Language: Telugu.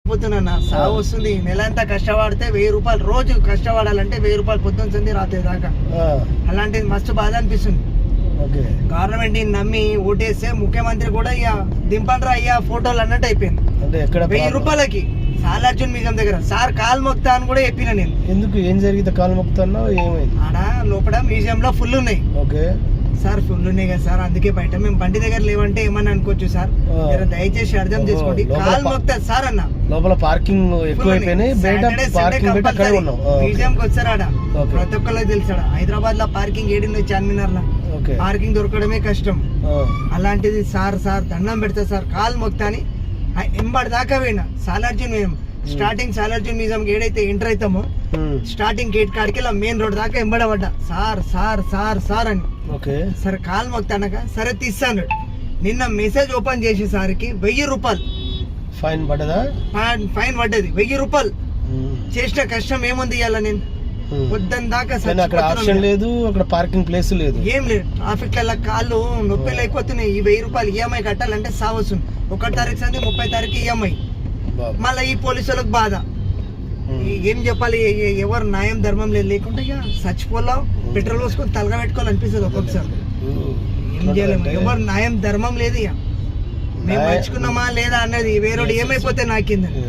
పోతున్నా సాగు వస్తుంది. నెల అంతా కష్టపడితే 1000 రూపాయలు రోజు కష్టపడాలంటే 1000 రూపాయలు పొద్దున్న సంది రాత్రి దాకా. అలాంటిది మస్తు బాధ అనిపిస్తుంది. గవర్నమెంట్ నమ్మి ఓటేస్తే ముఖ్యమంత్రి కూడా ఇక దింపండ్రా అయ్యా ఫోటోలు అన్నట్టు అయిపోయింది. 1000 రూపాయలకి సాలార్జున్ మ్యూజియం దగ్గర సార్ కాలు మొక్తా అని కూడా చెప్పిన నేను. ఎందుకు ఏం జరిగింది? కాలు మొక్తాను ఏమైంది? ఆడ లోపల మ్యూజియం లో ఫుల్ ఉన్నాయి సార్, ఫుల్ ఉన్నాయి కదా సార్, అందుకే బయట మేము బండి దగ్గర లేవంటే ఏమన్నా అనుకోవచ్చు సార్, దయచేసి అర్థం చేసుకోండి. కాలు మొక్తా సార్ అన్న లోపల పార్కింగ్ ఎక్కువైపోయినాయి. మ్యూజియం కి వచ్చారు ఆడ ప్రతి ఒక్కరికి తెలుసాడు. హైదరాబాద్ లో పార్కింగ్ ఏడింది చార్మినార్ లో పార్కింగ్ దొరకడమే కష్టం. అలాంటిది సార్ దండం పెడతా సార్ కాలు మొక్తా అని ఎంబడి దాకా పోయినా. Salarjung museum starting Salarjung museum ఏడైతే ఎంటర్ అవుతామో స్టార్టింగ్ గేట్ కాడికి మెయిన్ రోడ్ దాకా ఎంబడబడ్డా సార్ సార్ సార్ సార్ అని. సరే కాలు మొక్తానక సరే తీస్తాను. నిన్న మెసేజ్ ఓపెన్ చేసే సార్కి 1000 రూపాయలు ఫైన్ పడ్డదా? ఫైన్ పడ్డది 1000 రూపాయలు. చేసిన కష్టం ఏముంది ఇవాళ నేను పొద్దున్న దాకా లేదు, అక్కడ పార్కింగ్ ప్లేస్ లేదు, ఏం లేదు. ట్రాఫిక్ ల కాళ్ళు నొప్పిలు అయిపోతున్నాయి. ఈ 1000 రూపాయలు ఈఎంఐ కట్టాలంటే సావస్తుంది. 1 తారీఖు సంది 30 తారీఖు ఈఎంఐ. మళ్ళీ ఈ పోలీసులకు బాధ. ఏం చెప్పాలి? ఎవరు న్యాయం ధర్మం లేకుంటే ఇక చచ్చిపోలా పెట్రోల్ పోసుకొని తలగా పెట్టుకోవాలి అనిపిస్తుంది ఒక్కొక్కసారి. ఏం చేయలేము, ఎవరు న్యాయం ధర్మం లేదు. ఇక మేము మంచుకున్నామా లేదా అన్నది వేరేడు ఏమైపోతే నాకిందని.